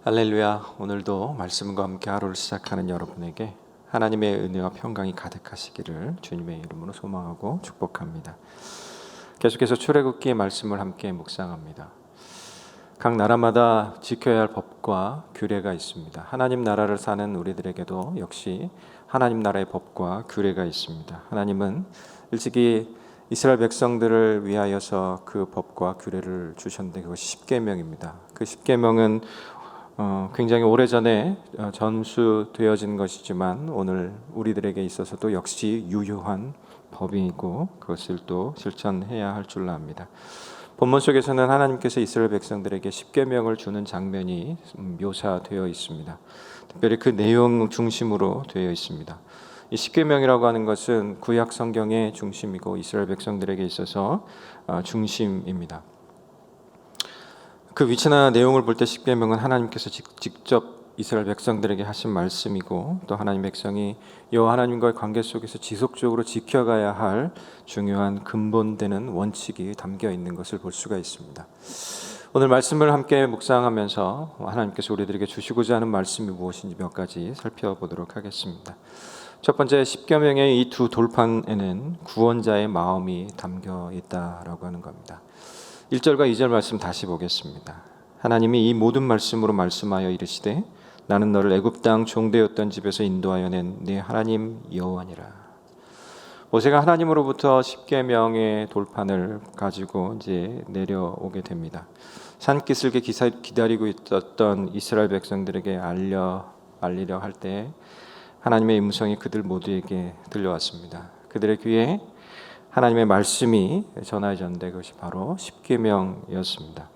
할렐루야. 오늘도 말씀과 함께 하루를 시작하는 여러분에게 하나님의 은혜와 평강이 가득하시기를 주님의 이름으로 소망하고 축복합니다. 계속해서 출애굽기의 말씀을 함께 묵상합니다. 각 나라마다 지켜야 할 법과 규례가 있습니다. 하나님 나라를 사는 우리들에게도 역시 하나님 나라의 법과 규례가 있습니다. 하나님은 일찍이 이스라엘 백성들을 위하여서 그 법과 규례를 주셨는데 그것이 십계명입니다. 그 십계명은 굉장히 오래전에 전수되어진 것이지만 오늘 우리들에게 있어서도 역시 유효한 법이고 그것을 또 실천해야 할 줄로 압니다. 본문 속에서는 하나님께서 이스라엘 백성들에게 십계명을 주는 장면이 묘사되어 있습니다. 특별히 그 내용 중심으로 되어 있습니다. 이 십계명이라고 하는 것은 구약 성경의 중심이고 이스라엘 백성들에게 있어서 중심입니다. 그 위치나 내용을 볼 때 십계명은 하나님께서 직접 이스라엘 백성들에게 하신 말씀이고 또 하나님 백성이 여호와 하나님과의 관계 속에서 지속적으로 지켜가야 할 중요한 근본되는 원칙이 담겨 있는 것을 볼 수가 있습니다. 오늘 말씀을 함께 묵상하면서 하나님께서 우리들에게 주시고자 하는 말씀이 무엇인지 몇 가지 살펴보도록 하겠습니다. 첫 번째, 십계명의 이 두 돌판에는 구원자의 마음이 담겨 있다라고 하는 겁니다. 1절과 2절 말씀 다시 보겠습니다. 하나님이 이 모든 말씀으로 말씀하여 이르시되 나는 너를 애굽 땅 종되었던 집에서 인도하여 낸 네 하나님 여호와니라. 모세가 하나님으로부터 십계명의 돌판을 가지고 이제 내려오게 됩니다. 산기슭에 기다리고 있었던 이스라엘 백성들에게 알리려 할 때 하나님의 음성이 그들 모두에게 들려왔습니다. 그들의 귀에 하나님의 말씀이 전해졌는데 그것이 바로 십계명이었습니다.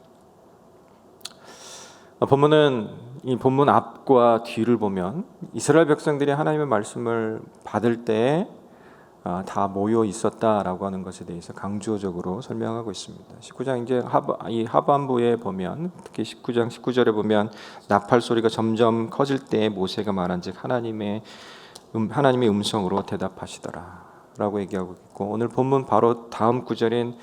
이 본문 앞과 뒤를 보면 이스라엘 백성들이 하나님의 말씀을 받을 때 다 모여 있었다라고 하는 것에 대해서 강조적으로 설명하고 있습니다. 19장 이제 하반부에 보면 특히 19장 19절에 보면 나팔 소리가 점점 커질 때 모세가 말한즉 하나님의 음성으로 대답하시더라. 라고 얘기하고 있고 오늘 본문 바로 다음 구절인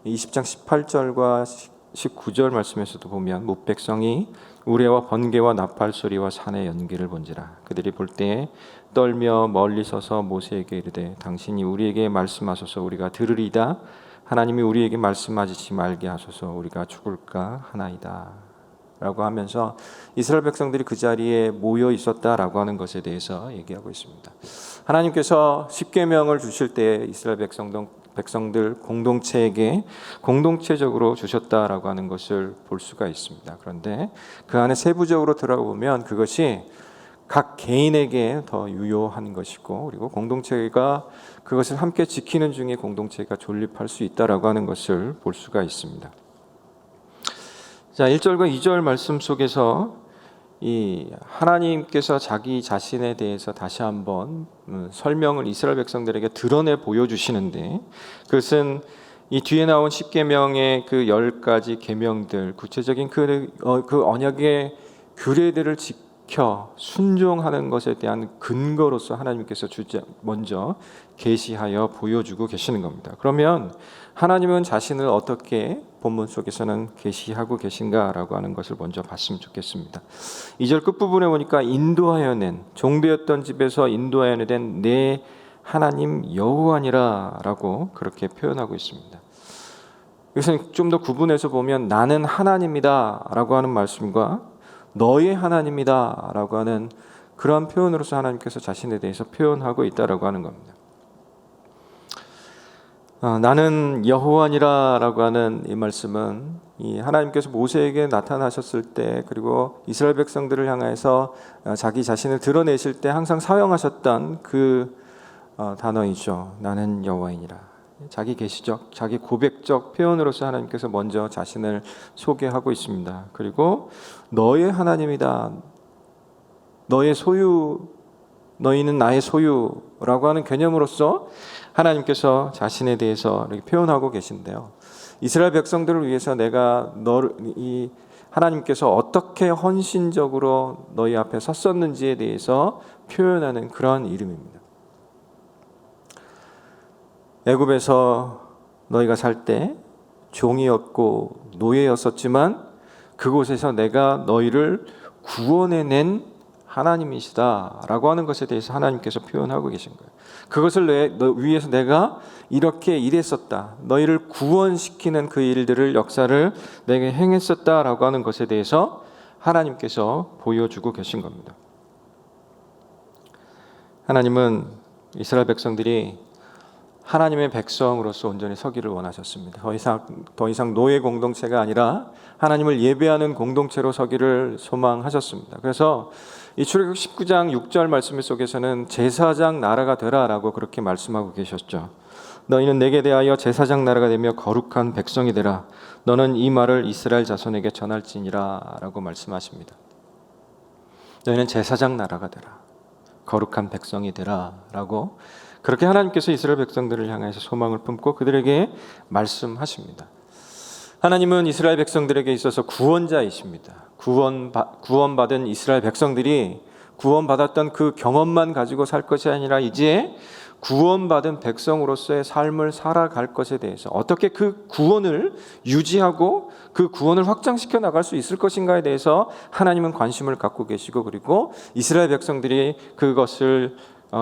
20장 18절과 19절 말씀에서도 보면 뭇백성이 우레와 번개와 나팔 소리와 산의 연기를 본지라 그들이 볼 때에 떨며 멀리 서서 모세에게 이르되 당신이 우리에게 말씀하소서 우리가 들으리다 하나님이 우리에게 말씀하지 말게 하소서 우리가 죽을까 하나이다 라고 하면서 이스라엘 백성들이 그 자리에 모여 있었다라고 하는 것에 대해서 얘기하고 있습니다. 하나님께서 십계명을 주실 때 이스라엘 백성들 공동체에게 공동체적으로 주셨다라고 하는 것을 볼 수가 있습니다. 그런데 그 안에 세부적으로 들어보면 그것이 각 개인에게 더 유효한 것이고 그리고 공동체가 그것을 함께 지키는 중에 공동체가 존립할 수 있다라고 하는 것을 볼 수가 있습니다. 자, 1절과 2절 말씀 속에서 이 하나님께서 자기 자신에 대해서 다시 한번 설명을 이스라엘 백성들에게 드러내 보여주시는데 그것은 이 뒤에 나온 십계명의 그 10가지 계명들 구체적인 그 언약의 규례들을 지켜 순종하는 것에 대한 근거로서 하나님께서 먼저 계시하여 보여주고 계시는 겁니다. 그러면 하나님은 자신을 어떻게 본문 속에서는 계시하고 계신가라고 하는 것을 먼저 봤으면 좋겠습니다. 2절 끝부분에 보니까 인도하여 낸 종되었던 집에서 인도하여 낸 내 하나님 여호와니라라고 그렇게 표현하고 있습니다. 이것은 좀 더 구분해서 보면 나는 하나님이다라고 하는 말씀과 너의 하나님이다라고 하는 그러한 표현으로서 하나님께서 자신에 대해서 표현하고 있다라고 하는 겁니다. 나는 여호와니라라고 하는 이 말씀은 이 하나님께서 모세에게 나타나셨을 때 그리고 이스라엘 백성들을 향해서 자기 자신을 드러내실 때 항상 사용하셨던 그 단어이죠. 나는 여호와이니라. 자기 계시적, 자기 고백적 표현으로서 하나님께서 먼저 자신을 소개하고 있습니다. 그리고 너의 하나님이다. 너의 소유, 너희는 나의 소유라고 하는 개념으로서 하나님께서 자신에 대해서 이렇게 표현하고 계신데요. 이스라엘 백성들을 위해서 내가 이 하나님께서 어떻게 헌신적으로 너희 앞에 섰었는지에 대해서 표현하는 그런 이름입니다. 애굽에서 너희가 살 때 종이었고 노예였었지만 그곳에서 내가 너희를 구원해낸 하나님이시다라고 하는 것에 대해서 하나님께서 표현하고 계신 거예요. 그것을 너 위해서 내가 이렇게 일했었다. 너희를 구원시키는 그 일들을 역사를 내게 행했었다라고 하는 것에 대해서 하나님께서 보여주고 계신 겁니다. 하나님은 이스라엘 백성들이 하나님의 백성으로서 온전히 서기를 원하셨습니다. 더 이상 노예 공동체가 아니라 하나님을 예배하는 공동체로 서기를 소망하셨습니다. 그래서 이 출애굽 19장 6절 말씀 속에서는 제사장 나라가 되라라고 그렇게 말씀하고 계셨죠. 너희는 내게 대하여 제사장 나라가 되며 거룩한 백성이 되라. 너는 이 말을 이스라엘 자손에게 전할지니라 라고 말씀하십니다. 너희는 제사장 나라가 되라. 거룩한 백성이 되라 라고 그렇게 하나님께서 이스라엘 백성들을 향해서 소망을 품고 그들에게 말씀하십니다. 하나님은 이스라엘 백성들에게 있어서 구원자이십니다. 구원받은 이스라엘 백성들이 구원받았던 그 경험만 가지고 살 것이 아니라 이제 구원받은 백성으로서의 삶을 살아갈 것에 대해서 어떻게 그 구원을 유지하고 그 구원을 확장시켜 나갈 수 있을 것인가에 대해서 하나님은 관심을 갖고 계시고 그리고 이스라엘 백성들이 그것을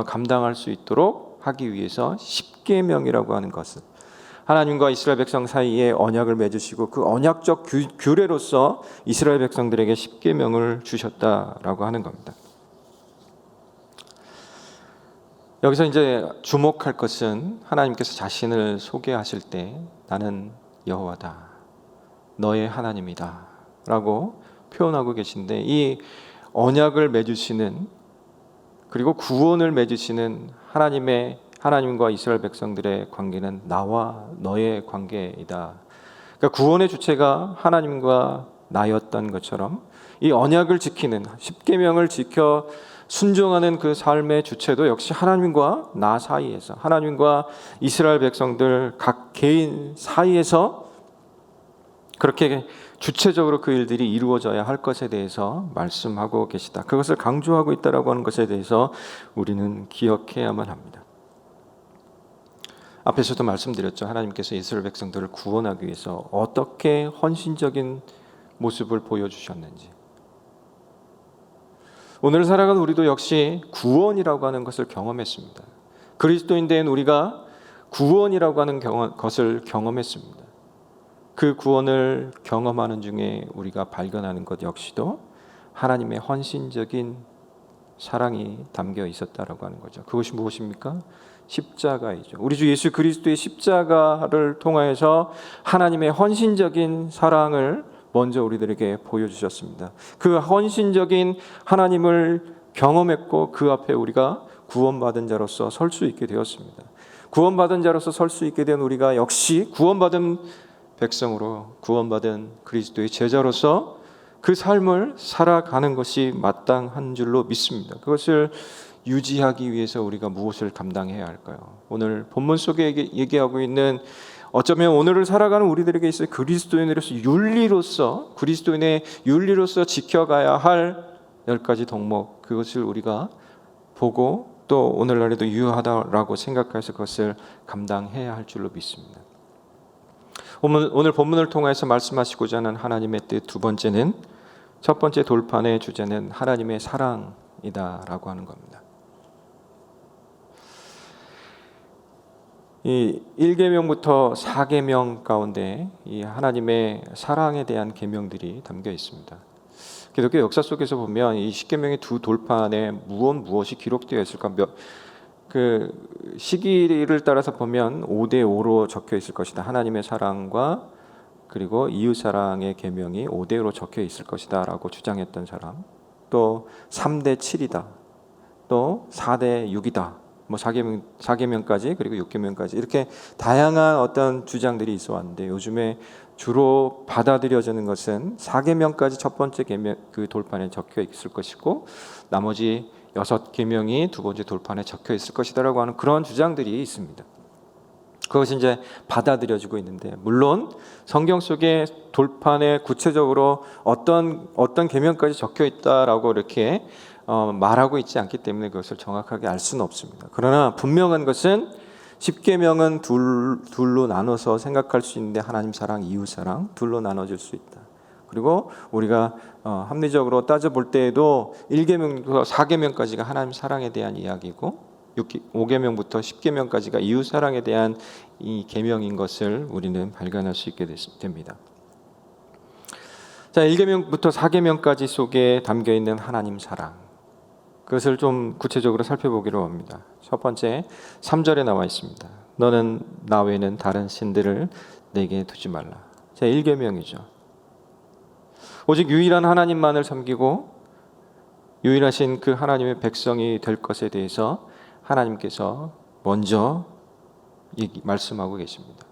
감당할 수 있도록 하기 위해서 십계명이라고 하는 것은 하나님과 이스라엘 백성 사이에 언약을 맺으시고 그 언약적 규례로서 이스라엘 백성들에게 십계명을 주셨다라고 하는 겁니다. 여기서 이제 주목할 것은 하나님께서 자신을 소개하실 때 나는 여호와다, 너의 하나님이다 라고 표현하고 계신데 이 언약을 맺으시는 그리고 구원을 맺으시는 하나님과 이스라엘 백성들의 관계는 나와 너의 관계이다. 그러니까 구원의 주체가 하나님과 나였던 것처럼 이 언약을 지키는 십계명을 지켜 순종하는 그 삶의 주체도 역시 하나님과 나 사이에서 하나님과 이스라엘 백성들 각 개인 사이에서 그렇게 주체적으로 그 일들이 이루어져야 할 것에 대해서 말씀하고 계시다. 그것을 강조하고 있다라고 하는 것에 대해서 우리는 기억해야만 합니다. 앞에서도 말씀드렸죠. 하나님께서 이스라엘 백성들을 구원하기 위해서 어떻게 헌신적인 모습을 보여주셨는지. 오늘 살아가는 우리도 역시 구원이라고 하는 것을 경험했습니다. 그리스도인 된 우리가 구원이라고 하는 것을 경험했습니다. 그 구원을 경험하는 중에 우리가 발견하는 것 역시도 하나님의 헌신적인 사랑이 담겨 있었다라고 하는 거죠. 그것이 무엇입니까? 십자가이죠. 우리 주 예수 그리스도의 십자가를 통하여서 하나님의 헌신적인 사랑을 먼저 우리들에게 보여주셨습니다. 그 헌신적인 하나님을 경험했고 그 앞에 우리가 구원받은 자로서 설 수 있게 되었습니다. 구원받은 자로서 설 수 있게 된 우리가 역시 구원받은 백성으로 구원받은 그리스도의 제자로서 그 삶을 살아가는 것이 마땅한 줄로 믿습니다. 그것을 유지하기 위해서 우리가 무엇을 감당해야 할까요? 오늘 본문 속에 얘기하고 있는 어쩌면 오늘을 살아가는 우리들에게 있어 그리스도인의 윤리로서 지켜가야 할 10가지 덕목, 그것을 우리가 보고 또 오늘날에도 유효하다라고 생각해서 그것을 감당해야 할 줄로 믿습니다. 오늘 본문을 통해서 말씀하시고자 하는 하나님의 뜻 두 번째는, 첫 번째 돌판의 주제는 하나님의 사랑이다라고 하는 겁니다. 이 1계명부터 4계명 가운데 이 하나님의 사랑에 대한 계명들이 담겨 있습니다. 기독교 역사 속에서 보면 이 10계명의 두 돌판에 무엇이 기록되어 있을까? 그 시기를 따라서 보면 5대5로 적혀 있을 것이다. 하나님의 사랑과 그리고 이웃 사랑의 계명이 5대5로 적혀 있을 것이다라고 주장했던 사람, 또 3대7이다, 또 4대6이다. 뭐 4계명까지 그리고 6계명까지 이렇게 다양한 어떤 주장들이 있어 왔는데 요즘에 주로 받아들여지는 것은 4계명까지 첫 번째 계명 그 돌판에 적혀 있을 것이고 나머지 6계명이 두 번째 돌판에 적혀 있을 것이다라고 하는 그런 주장들이 있습니다. 그것이 이제 받아들여지고 있는데, 물론 성경 속에 돌판에 구체적으로 어떤 계명까지 적혀 있다라고 이렇게 말하고 있지 않기 때문에 그것을 정확하게 알 수는 없습니다. 그러나 분명한 것은 10계명은 둘로 나눠서 생각할 수 있는데 하나님 사랑, 이웃 사랑 둘로 나눠질 수 있다. 그리고 우리가 합리적으로 따져볼 때에도 1계명부터 4계명까지가 하나님 사랑에 대한 이야기고 5계명부터 10계명까지가 이웃 사랑에 대한 이 계명인 것을 우리는 발견할 수 있게 됩니다. 자, 1계명부터 4계명까지 속에 담겨 있는 하나님 사랑, 그것을 좀 구체적으로 살펴보기로 합니다. 첫 번째 3절에 나와 있습니다. 너는 나 외에는 다른 신들을 내게 두지 말라. 자, 1계명이죠. 오직 유일한 하나님만을 섬기고 유일하신 그 하나님의 백성이 될 것에 대해서 하나님께서 먼저 말씀하고 계십니다.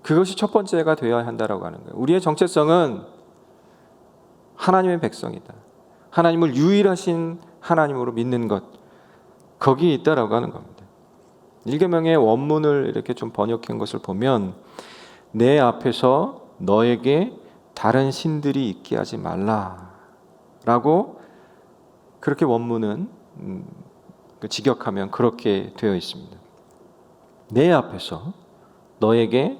그것이 첫 번째가 되어야 한다라고 하는 거예요. 우리의 정체성은 하나님의 백성이다. 하나님을 유일하신 하나님으로 믿는 것, 거기에 있다라고 하는 겁니다. 1계명의 원문을 이렇게 좀 번역한 것을 보면 내 앞에서 너에게 다른 신들이 있게 하지 말라라고 그렇게 원문은 직역하면 그렇게 되어 있습니다. 내 앞에서 너에게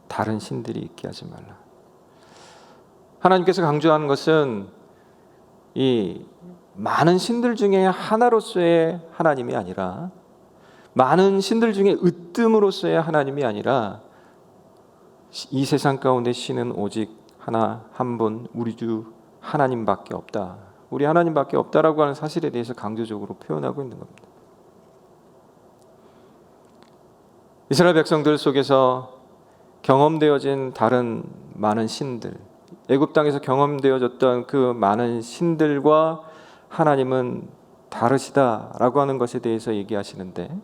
다른 신들이 있게 하지 말라. 하나님께서 강조하는 것은 이 많은 신들 중에 하나로서의 하나님이 아니라 많은 신들 중에 으뜸으로서의 하나님이 아니라 이 세상 가운데 신은 오직 하나 한 분 우리 주 하나님밖에 없다. 우리 하나님밖에 없다라고 하는 사실에 대해서 강조적으로 표현하고 있는 겁니다. 이스라엘 백성들 속에서 경험되어진 다른 많은 신들, 애굽 땅에서 경험되어졌던 그 많은 신들과 하나님은 다르시다라고 하는 것에 대해서 얘기하시는데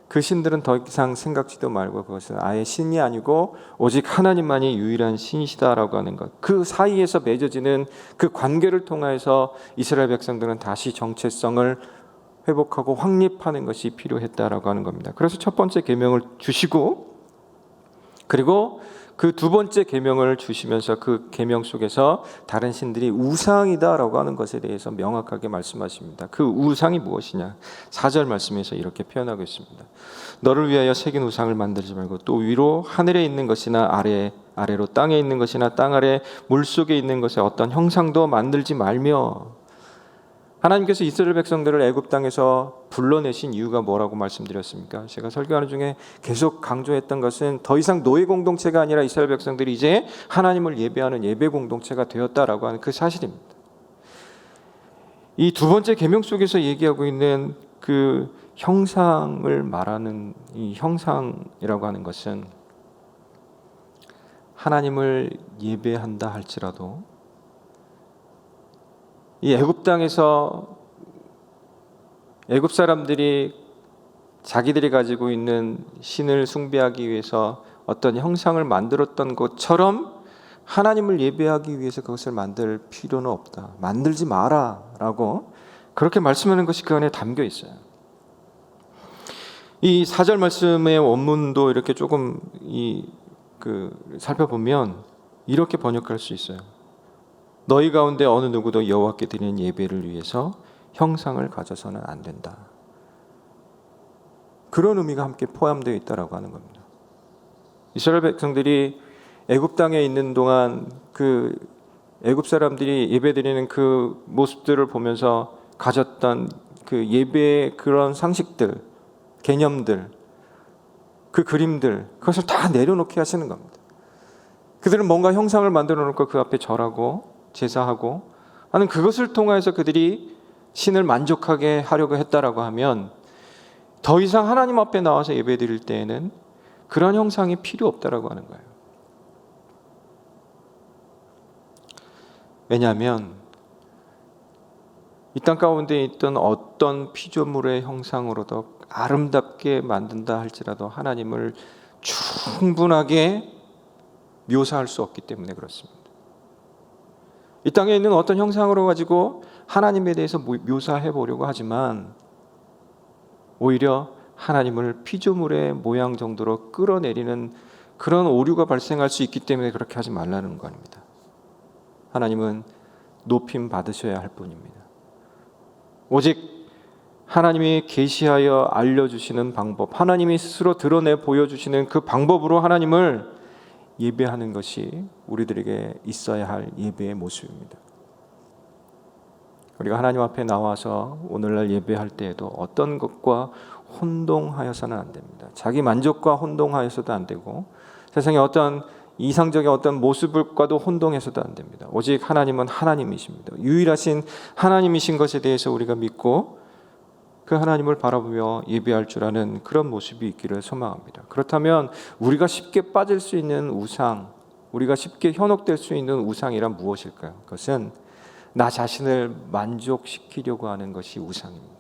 그 신들은 더 이상 생각지도 말고 그것은 아예 신이 아니고 오직 하나님만이 유일한 신이시다라고 하는 것, 그 사이에서 맺어지는 그 관계를 통해서 이스라엘 백성들은 다시 정체성을 회복하고 확립하는 것이 필요했다라고 하는 겁니다. 그래서 첫 번째 계명을 주시고 그리고 그 두 번째 계명을 주시면서 그 계명 속에서 다른 신들이 우상이다라고 하는 것에 대해서 명확하게 말씀하십니다. 그 우상이 무엇이냐? 4절 말씀에서 이렇게 표현하고 있습니다. 너를 위하여 새긴 우상을 만들지 말고 또 위로 하늘에 있는 것이나 아래로 땅에 있는 것이나 땅 아래 물속에 있는 것에 어떤 형상도 만들지 말며. 하나님께서 이스라엘 백성들을 애굽 땅에서 불러내신 이유가 뭐라고 말씀드렸습니까? 제가 설교하는 중에 계속 강조했던 것은 더 이상 노예 공동체가 아니라 이스라엘 백성들이 이제 하나님을 예배하는 예배 공동체가 되었다라고 하는 그 사실입니다. 이 두 번째 계명 속에서 얘기하고 있는 그 형상을 말하는 이 형상이라고 하는 것은 하나님을 예배한다 할지라도 이 애굽 땅에서 애굽 사람들이 자기들이 가지고 있는 신을 숭배하기 위해서 어떤 형상을 만들었던 것처럼 하나님을 예배하기 위해서 그것을 만들 필요는 없다. 만들지 마라라고 그렇게 말씀하는 것이 그 안에 담겨 있어요. 이 4절 말씀의 원문도 이렇게 조금 살펴보면 이렇게 번역할 수 있어요. 너희 가운데 어느 누구도 여호와께 드리는 예배를 위해서 형상을 가져서는 안 된다. 그런 의미가 함께 포함되어 있다라고 하는 겁니다. 이스라엘 백성들이 애굽 땅에 있는 동안 그 애굽 사람들이 예배드리는 그 모습들을 보면서 가졌던 그 예배의 그런 상식들, 개념들, 그 그림들, 그것을 다 내려놓게 하시는 겁니다. 그들은 뭔가 형상을 만들어 놓고 그 앞에 절하고 제사하고 하는 그것을 통해서 그들이 신을 만족하게 하려고 했다라고 하면 더 이상 하나님 앞에 나와서 예배드릴 때에는 그런 형상이 필요 없다라고 하는 거예요. 왜냐하면 이 땅 가운데 있던 어떤 피조물의 형상으로도 아름답게 만든다 할지라도 하나님을 충분하게 묘사할 수 없기 때문에 그렇습니다. 이 땅에 있는 어떤 형상으로 가지고 하나님에 대해서 묘사해 보려고 하지만 오히려 하나님을 피조물의 모양 정도로 끌어내리는 그런 오류가 발생할 수 있기 때문에 그렇게 하지 말라는 겁니다. 하나님은 높임 받으셔야 할 뿐입니다. 오직 하나님이 계시하여 알려주시는 방법, 하나님이 스스로 드러내 보여주시는 그 방법으로 하나님을 예배하는 것이 우리들에게 있어야 할 예배의 모습입니다. 우리가 하나님 앞에 나와서 오늘날 예배할 때에도 어떤 것과 혼동하여서는 안 됩니다. 자기 만족과 혼동하여서도 안 되고 세상의 어떤 이상적인 어떤 모습과도 혼동해서도 안 됩니다. 오직 하나님은 하나님이십니다. 유일하신 하나님이신 것에 대해서 우리가 믿고 그 하나님을 바라보며 예배할 줄 아는 그런 모습이 있기를 소망합니다. 그렇다면 우리가 쉽게 빠질 수 있는 우상, 우리가 쉽게 현혹될 수 있는 우상이란 무엇일까요? 그것은 나 자신을 만족시키려고 하는 것이 우상입니다.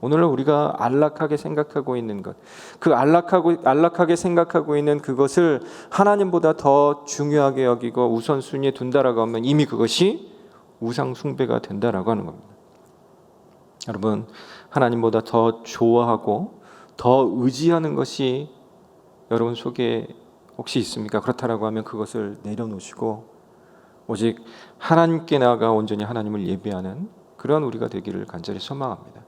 오늘날 우리가 안락하게 생각하고 있는 것, 그 안락하게 생각하고 있는 그것을 하나님보다 더 중요하게 여기고 우선순위에 둔다라고 하면 이미 그것이 우상 숭배가 된다라고 하는 겁니다. 여러분, 하나님보다 더 좋아하고 더 의지하는 것이 여러분 속에 혹시 있습니까? 그렇다라고 하면 그것을 내려놓으시고 오직 하나님께 나아가 온전히 하나님을 예배하는 그런 우리가 되기를 간절히 소망합니다.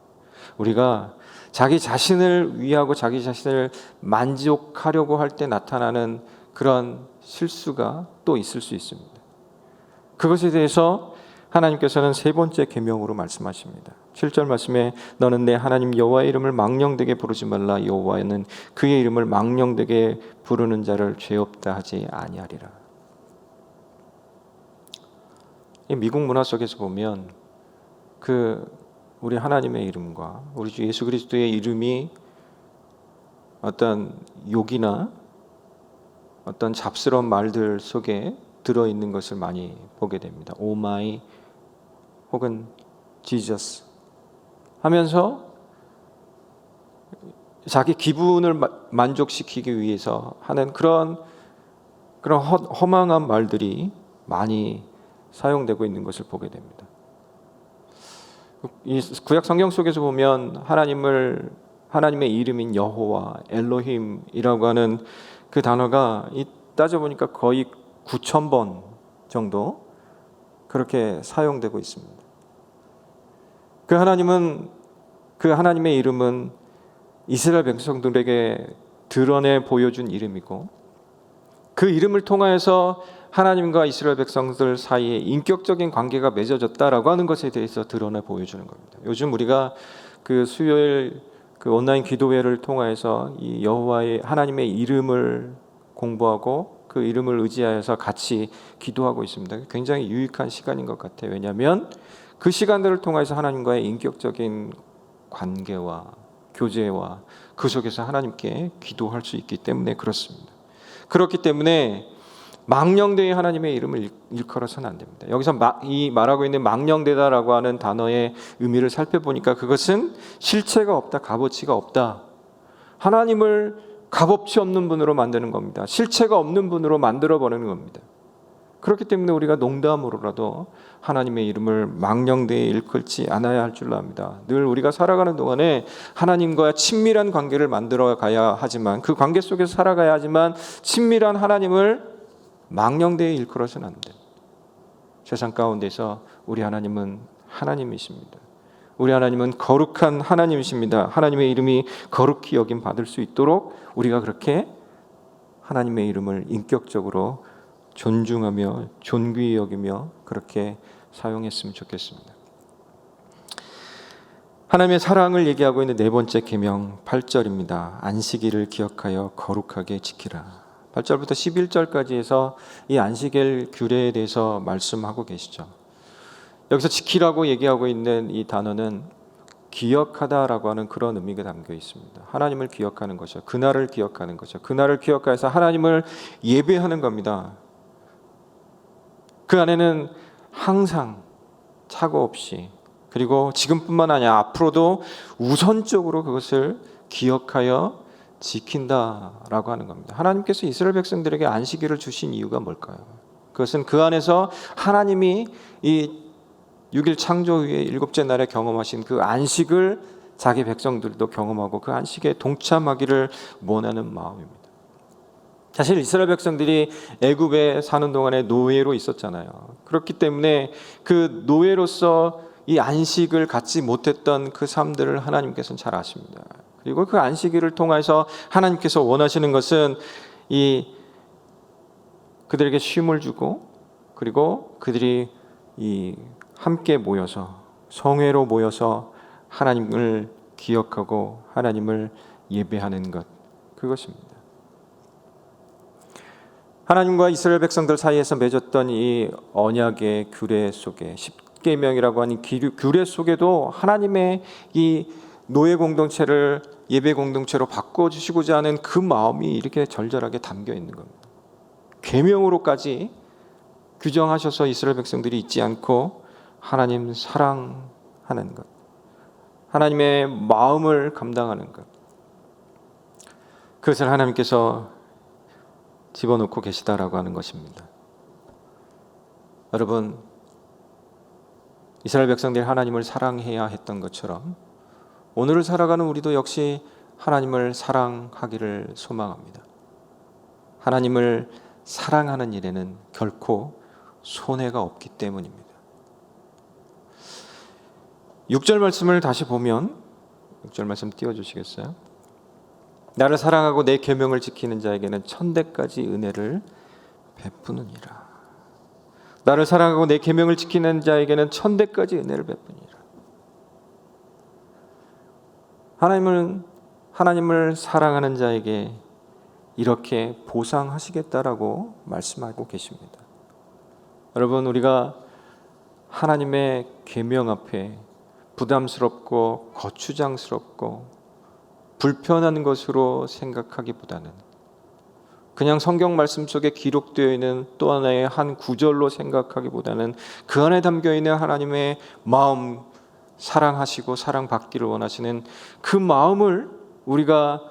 우리가 자기 자신을 위하고 자기 자신을 만족하려고 할 때 나타나는 그런 실수가 또 있을 수 있습니다. 그것에 대해서 하나님께서는 세 번째 계명으로 말씀하십니다. 7절 말씀에 너는 내 하나님 여호와의 이름을 망령되게 부르지 말라. 여호와는 그의 이름을 망령되게 부르는 자를 죄 없다 하지 아니하리라. 이 미국 문화 속에서 보면 우리 하나님의 이름과 우리 주 예수 그리스도의 이름이 어떤 욕이나 어떤 잡스러운 말들 속에 들어있는 것을 많이 보게 됩니다. 오 마이 혹은 지저스 하면서 자기 기분을 만족시키기 위해서 하는 그런 허망한 말들이 많이 사용되고 있는 것을 보게 됩니다. 이 구약 성경 속에서 보면 하나님의 이름인 여호와 엘로힘이라고 하는 그 단어가 따져보니까 거의 9,000번 정도 그렇게 사용되고 있습니다. 그 하나님의 이름은 이스라엘 백성들에게 드러내 보여준 이름이고 그 이름을 통하여서 하나님과 이스라엘 백성들 사이에 인격적인 관계가 맺어졌다라고 하는 것에 대해서 드러내 보여주는 겁니다. 요즘 우리가 그 수요일 온라인 기도회를 통하여서 이 여호와의 하나님의 이름을 공부하고 그 이름을 의지하여서 같이 기도하고 있습니다. 굉장히 유익한 시간인 것 같아요. 왜냐하면 그 시간들을 통해서 하나님과의 인격적인 관계와 교제와 그 속에서 하나님께 기도할 수 있기 때문에 그렇습니다. 그렇기 때문에 망령되이 하나님의 이름을 일컬어서는 안 됩니다. 여기서 말하고 있는 망령되다라고 하는 단어의 의미를 살펴보니까 그것은 실체가 없다, 값어치가 없다. 하나님을 값어치 없는 분으로 만드는 겁니다. 실체가 없는 분으로 만들어버리는 겁니다. 그렇기 때문에 우리가 농담으로라도 하나님의 이름을 망령되이 일컬지 않아야 할 줄로 압니다. 늘 우리가 살아가는 동안에 하나님과 친밀한 관계를 만들어 가야 하지만 그 관계 속에서 살아가야 하지만 친밀한 하나님을 망령되이 일컬어서는 안 됩니다. 세상 가운데서 우리 하나님은 하나님이십니다. 우리 하나님은 거룩한 하나님이십니다. 하나님의 이름이 거룩히 여김 받을 수 있도록 우리가 그렇게 하나님의 이름을 인격적으로 존중하며 존귀히 여기며 그렇게 사용했으면 좋겠습니다. 하나님의 사랑을 얘기하고 있는 네 번째 계명 8절입니다. 안식일을 기억하여 거룩하게 지키라. 8절부터 11절까지 해서 이 안식일 규례에 대해서 말씀하고 계시죠. 여기서 지키라고 얘기하고 있는 이 단어는 기억하다라고 하는 그런 의미가 담겨 있습니다. 하나님을 기억하는 것이죠. 그날을 기억하는 것이죠. 그날을 기억해서 하나님을 예배하는 겁니다. 그 안에는 항상 착오 없이 그리고 지금뿐만 아니라 앞으로도 우선적으로 그것을 기억하여 지킨다라고 하는 겁니다. 하나님께서 이스라엘 백성들에게 안식일을 주신 이유가 뭘까요? 그것은 그 안에서 하나님이 이 6일 창조 후에 일곱째 날에 경험하신 그 안식을 자기 백성들도 경험하고 그 안식에 동참하기를 원하는 마음입니다. 사실 이스라엘 백성들이 애굽에 사는 동안에 노예로 있었잖아요. 그렇기 때문에 그 노예로서 이 안식을 갖지 못했던 그 삶들을 하나님께서는 잘 아십니다. 그리고 그 안식일을 통해서 하나님께서 원하시는 것은 이 그들에게 쉼을 주고, 그리고 그들이 함께 모여서 성회로 모여서 하나님을 기억하고 하나님을 예배하는 것, 그것입니다. 하나님과 이스라엘 백성들 사이에서 맺었던 이 언약의 규례 속에, 십계명이라고 하는 규례 속에도 하나님의 이 노예 공동체를 예배 공동체로 바꿔주시고자 하는 그 마음이 이렇게 절절하게 담겨 있는 겁니다. 계명으로까지 규정하셔서 이스라엘 백성들이 잊지 않고 하나님 사랑하는 것, 하나님의 마음을 감당하는 것, 그것을 하나님께서 집어넣고 계시다라고 하는 것입니다. 여러분, 이스라엘 백성들이 하나님을 사랑해야 했던 것처럼 오늘을 살아가는 우리도 역시 하나님을 사랑하기를 소망합니다. 하나님을 사랑하는 일에는 결코 손해가 없기 때문입니다. 6절 말씀을 다시 보면, 6절 말씀 띄워주시겠어요? 나를 사랑하고 내 계명을 지키는 자에게는 천대까지 은혜를 베푸느니라. 나를 사랑하고 내 계명을 지키는 자에게는 천대까지 은혜를 베푸니라. 하나님을 사랑하는 자에게 이렇게 보상하시겠다라고 말씀하고 계십니다. 여러분, 우리가 하나님의 계명 앞에 부담스럽고 거추장스럽고 불편한 것으로 생각하기보다는 그냥 성경 말씀 속에 기록되어 있는 또 하나의 한 구절로 생각하기보다는 그 안에 담겨 있는 하나님의 마음, 사랑하시고 사랑받기를 원하시는 그 마음을 우리가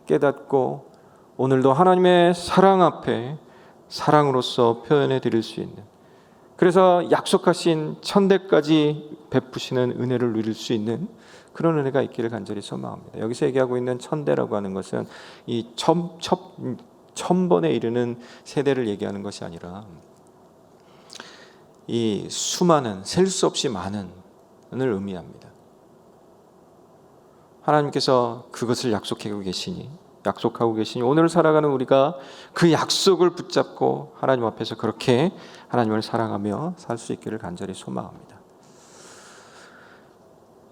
깨닫고 오늘도 하나님의 사랑 앞에 사랑으로서 표현해 드릴 수 있는, 그래서 약속하신 천대까지 베푸시는 은혜를 누릴 수 있는 그런 은혜가 있기를 간절히 소망합니다. 여기서 얘기하고 있는 천대라고 하는 것은 이 천번에 이르는 세대를 얘기하는 것이 아니라 이 수많은, 셀 수 없이 많은 을 의미합니다. 하나님께서 그것을 약속하고 계시니 오늘 살아가는 우리가 그 약속을 붙잡고 하나님 앞에서 그렇게 하나님을 사랑하며 살 수 있기를 간절히 소망합니다.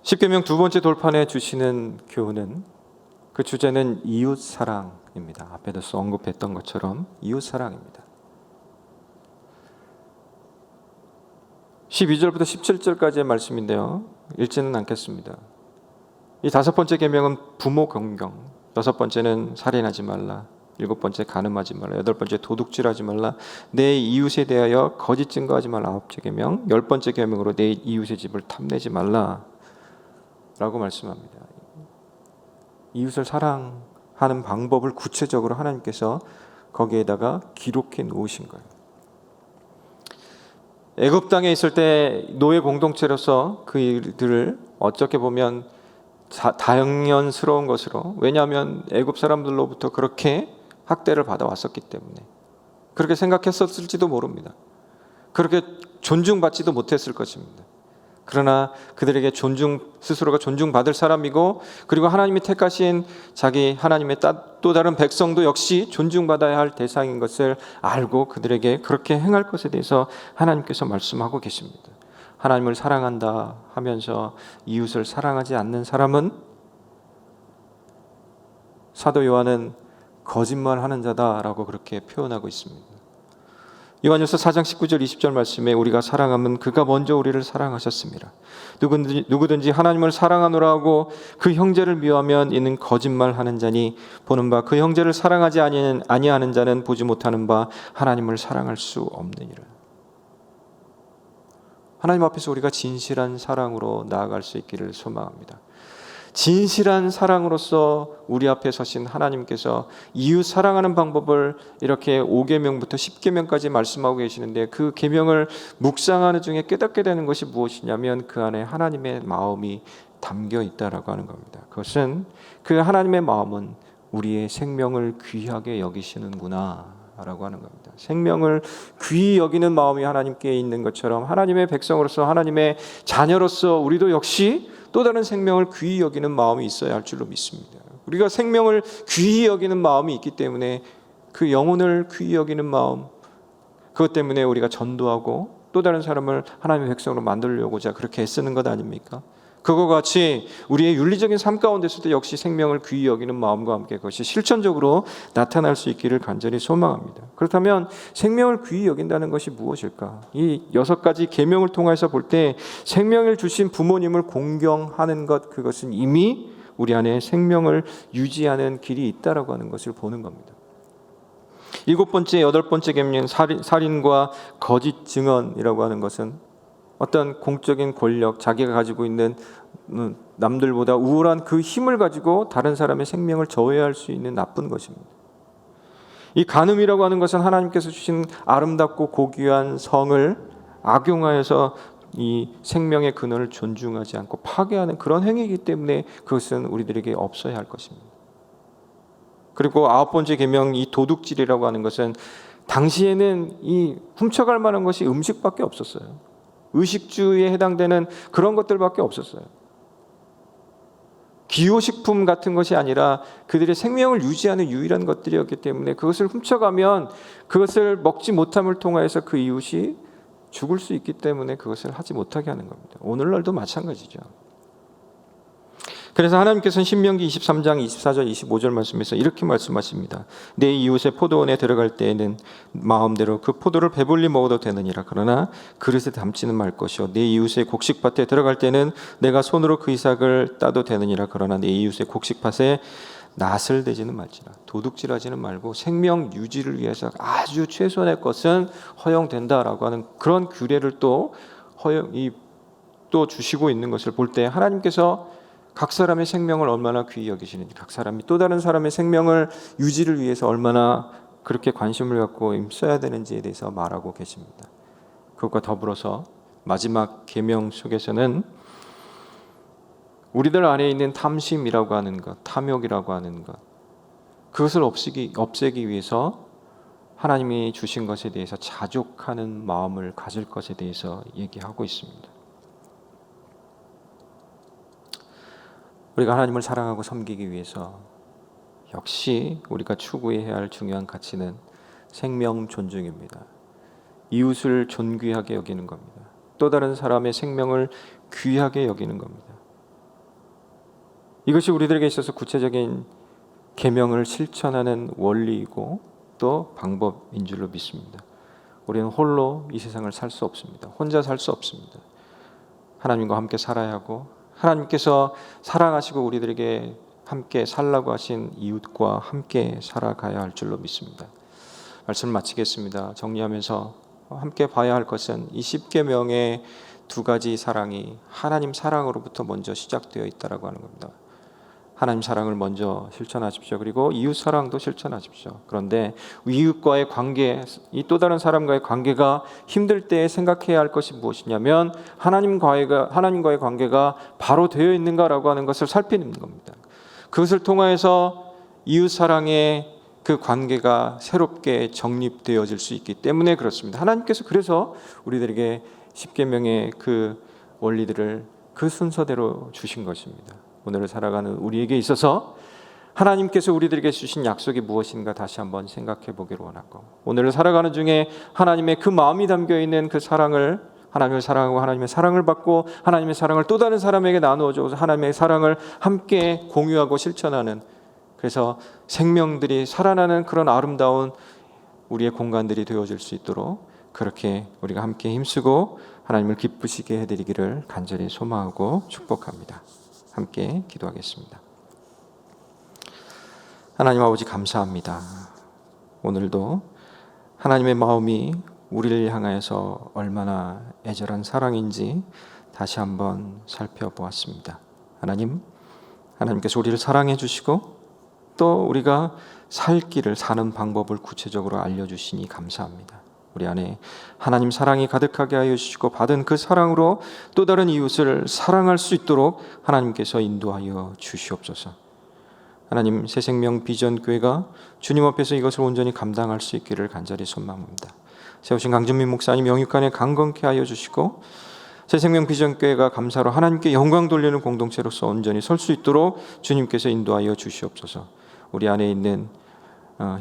십계명 두 번째 돌판에 주시는 교훈은, 그 주제는 이웃 사랑입니다. 앞에도 언급했던 것처럼 이웃 사랑입니다. 12절부터 17절까지의 말씀인데요, 읽지는 않겠습니다. 이 다섯 번째 계명은 부모 공경, 여섯 번째는 살인하지 말라, 일곱 번째 간음하지 말라, 여덟 번째 도둑질하지 말라, 내 이웃에 대하여 거짓 증거하지 말라, 아홉째 계명, 열 번째 계명으로 내 이웃의 집을 탐내지 말라 라고 말씀합니다. 이웃을 사랑하는 방법을 구체적으로 하나님께서 거기에다가 기록해 놓으신 거예요. 애굽 땅에 있을 때 노예 공동체로서 그 일들을 어떻게 보면 당연스러운 것으로, 왜냐하면 애굽 사람들로부터 그렇게 학대를 받아왔었기 때문에 그렇게 생각했었을지도 모릅니다. 그렇게 존중받지도 못했을 것입니다. 그러나 그들에게 스스로가 존중받을 사람이고, 그리고 하나님이 택하신 자기 하나님의 또 다른 백성도 역시 존중받아야 할 대상인 것을 알고 그들에게 그렇게 행할 것에 대해서 하나님께서 말씀하고 계십니다. 하나님을 사랑한다 하면서 이웃을 사랑하지 않는 사람은, 사도 요한은 거짓말하는 자다라고 그렇게 표현하고 있습니다. 요한일서 4장 19절 20절 말씀에 우리가 사랑하면 그가 먼저 우리를 사랑하셨습니다. 누구든지 하나님을 사랑하노라 하고 그 형제를 미워하면 이는 거짓말하는 자니, 보는 바 그 형제를 사랑하지 아니하는 자는 보지 못하는 바 하나님을 사랑할 수 없느니라. 하나님 앞에서 우리가 진실한 사랑으로 나아갈 수 있기를 소망합니다. 진실한 사랑으로서 우리 앞에 서신 하나님께서 이웃 사랑하는 방법을 이렇게 5계명부터 10계명까지 말씀하고 계시는데, 그 계명을 묵상하는 중에 깨닫게 되는 것이 무엇이냐면 그 안에 하나님의 마음이 담겨 있다라고 하는 겁니다. 그것은, 그 하나님의 마음은 우리의 생명을 귀하게 여기시는구나 라고 하는 겁니다. 생명을 귀히 여기는 마음이 하나님께 있는 것처럼 하나님의 백성으로서, 하나님의 자녀로서 우리도 역시 또 다른 생명을 귀히 여기는 마음이 있어야 할 줄로 믿습니다. 우리가 생명을 귀히 여기는 마음이 있기 때문에 그 영혼을 귀히 여기는 마음, 그것 때문에 우리가 전도하고 또 다른 사람을 하나님의 백성으로 만들려고자 그렇게 애쓰는 것 아닙니까? 그거 같이 우리의 윤리적인 삶 가운데서도 역시 생명을 귀히 여기는 마음과 함께 그것이 실천적으로 나타날 수 있기를 간절히 소망합니다. 그렇다면 생명을 귀히 여긴다는 것이 무엇일까? 이 6가지 계명을 통해서 볼 때 생명을 주신 부모님을 공경하는 것, 그것은 이미 우리 안에 생명을 유지하는 길이 있다라고 하는 것을 보는 겁니다. 7번째, 8번째 계명, 살인과 거짓 증언이라고 하는 것은 어떤 공적인 권력, 자기가 가지고 있는 남들보다 우월한 그 힘을 가지고 다른 사람의 생명을 저해할 수 있는 나쁜 것입니다. 이 간음이라고 하는 것은 하나님께서 주신 아름답고 고귀한 성을 악용하여서 이 생명의 근원을 존중하지 않고 파괴하는 그런 행위이기 때문에 그것은 우리들에게 없어야 할 것입니다. 그리고 9번째 계명, 이 도둑질이라고 하는 것은 당시에는 이 훔쳐갈 만한 것이 음식밖에 없었어요. 의식주에 해당되는 그런 것들밖에 없었어요. 기호식품 같은 것이 아니라 그들의 생명을 유지하는 유일한 것들이었기 때문에 그것을 훔쳐가면 그것을 먹지 못함을 통하여서 그 이웃이 죽을 수 있기 때문에 그것을 하지 못하게 하는 겁니다. 오늘날도 마찬가지죠. 그래서 하나님께서는 신명기 23장 24절 25절 말씀에서 이렇게 말씀하십니다. 내 이웃의 포도원에 들어갈 때에는 마음대로 그 포도를 배불리 먹어도 되느니라. 그러나 그릇에 담지는 말 것이요 내 이웃의 곡식밭에 들어갈 때는 내가 손으로 그 이삭을 따도 되느니라. 그러나 내 이웃의 곡식밭에 낫을 대지는 말지라. 도둑질하지는 말고 생명 유지를 위해서 아주 최소한의 것은 허용된다라고 하는 그런 규례를 또 주시고 있는 것을 볼 때 하나님께서 각 사람의 생명을 얼마나 귀히 여기시는지, 각 사람이 또 다른 사람의 생명을 유지를 위해서 얼마나 그렇게 관심을 갖고 써야 되는지에 대해서 말하고 계십니다. 그것과 더불어서 마지막 계명 속에서는 우리들 안에 있는 탐심이라고 하는 것, 탐욕이라고 하는 것, 그것을 없애기 위해서 하나님이 주신 것에 대해서 자족하는 마음을 가질 것에 대해서 얘기하고 있습니다. 우리가 하나님을 사랑하고 섬기기 위해서 역시 우리가 추구해야 할 중요한 가치는 생명 존중입니다. 이웃을 존귀하게 여기는 겁니다. 또 다른 사람의 생명을 귀하게 여기는 겁니다. 이것이 우리들에게 있어서 구체적인 계명을 실천하는 원리이고 또 방법인 줄로 믿습니다. 우리는 홀로 이 세상을 살 수 없습니다. 혼자 살 수 없습니다. 하나님과 함께 살아야 하고 하나님께서 사랑하시고 우리들에게 함께 살라고 하신 이웃과 함께 살아가야 할 줄로 믿습니다. 말씀을 마치겠습니다. 정리하면서 함께 봐야 할 것은 이 10계명의 2가지 사랑이 하나님 사랑으로부터 먼저 시작되어 있다라고 하는 겁니다. 하나님 사랑을 먼저 실천하십시오. 그리고 이웃 사랑도 실천하십시오. 그런데 이웃과의 관계, 이 또 다른 사람과의 관계가 힘들 때 생각해야 할 것이 무엇이냐면 하나님과의 관계가 바로 되어 있는가라고 하는 것을 살피는 겁니다. 그것을 통하여서 이웃 사랑의 그 관계가 새롭게 정립되어질 수 있기 때문에 그렇습니다. 하나님께서 그래서 우리들에게 10계명의 그 원리들을 그 순서대로 주신 것입니다. 오늘을 살아가는 우리에게 있어서 하나님께서 우리들에게 주신 약속이 무엇인가 다시 한번 생각해 보기를 원하고, 오늘을 살아가는 중에 하나님의 그 마음이 담겨 있는 그 사랑을, 하나님을 사랑하고 하나님의 사랑을 받고 하나님의 사랑을 또 다른 사람에게 나누어 줘서 하나님의 사랑을 함께 공유하고 실천하는, 그래서 생명들이 살아나는 그런 아름다운 우리의 공간들이 되어질 수 있도록 그렇게 우리가 함께 힘쓰고 하나님을 기쁘시게 해드리기를 간절히 소망하고 축복합니다. 함께 기도하겠습니다. 하나님 아버지 감사합니다. 오늘도 하나님의 마음이 우리를 향하여서 얼마나 애절한 사랑인지 다시 한번 살펴보았습니다. 하나님께서 우리를 사랑해 주시고 또 우리가 살 길을, 사는 방법을 구체적으로 알려주시니 감사합니다. 우리 안에 하나님 사랑이 가득하게 하여 주시고 받은 그 사랑으로 또 다른 이웃을 사랑할 수 있도록 하나님께서 인도하여 주시옵소서. 하나님, 새생명 비전교회가 주님 앞에서 이것을 온전히 감당할 수 있기를 간절히 소망합니다. 세우신 강준민 목사님 영육간에 강건케 하여 주시고 새생명 비전교회가 감사로 하나님께 영광 돌리는 공동체로서 온전히 설 수 있도록 주님께서 인도하여 주시옵소서. 우리 안에 있는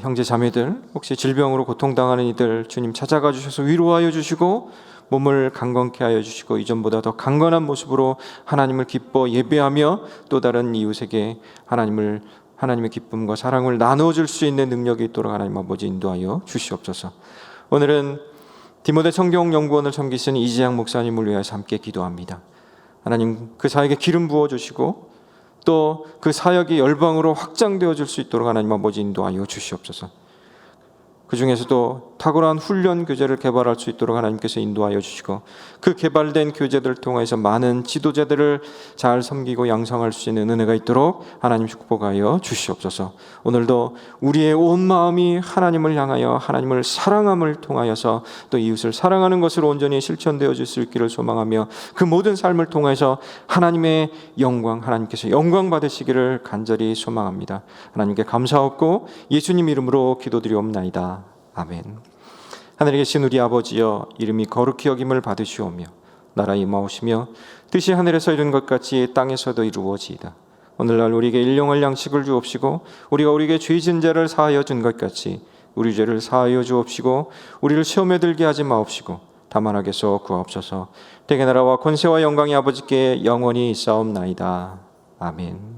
형제 자매들, 혹시 질병으로 고통당하는 이들 주님 찾아가 주셔서 위로하여 주시고 몸을 강건케 하여 주시고 이전보다 더 강건한 모습으로 하나님을 기뻐 예배하며 또 다른 이웃에게 하나님의 기쁨과 사랑을 나눠줄 수 있는 능력이 있도록 하나님 아버지 인도하여 주시옵소서. 오늘은 디모데 성경연구원을 섬기신 이재양 목사님을 위해서 함께 기도합니다. 하나님 그 사역에 기름 부어주시고 또 그 사역이 열방으로 확장되어 줄 수 있도록 하나님 아버지 인도하여 주시옵소서. 그 중에서도 탁월한 훈련 교재를 개발할 수 있도록 하나님께서 인도하여 주시고 그 개발된 교재들을 통해서 많은 지도자들을 잘 섬기고 양성할 수 있는 은혜가 있도록 하나님 축복하여 주시옵소서. 오늘도 우리의 온 마음이 하나님을 향하여 하나님을 사랑함을 통하여서 또 이웃을 사랑하는 것으로 온전히 실천되어 줄 수 있기를 소망하며 그 모든 삶을 통해서 하나님의 영광, 하나님께서 영광 받으시기를 간절히 소망합니다. 하나님께 감사하고 예수님 이름으로 기도드리옵나이다. 아멘. 하늘에 계신 우리 아버지여, 이름이 거룩히 여김을 받으시오며 나라 임하오시며 뜻이 하늘에서 이룬 것 같이 땅에서도 이루어지이다. 오늘날 우리에게 일용할 양식을 주옵시고 우리가 우리에게 죄 지은 자를 사하여 준 것 같이 우리 죄를 사하여 주옵시고 우리를 시험에 들게 하지 마옵시고 다만 악에서 구하옵소서. 대개 나라와 권세와 영광이 아버지께 영원히 있사옵나이다. 아멘.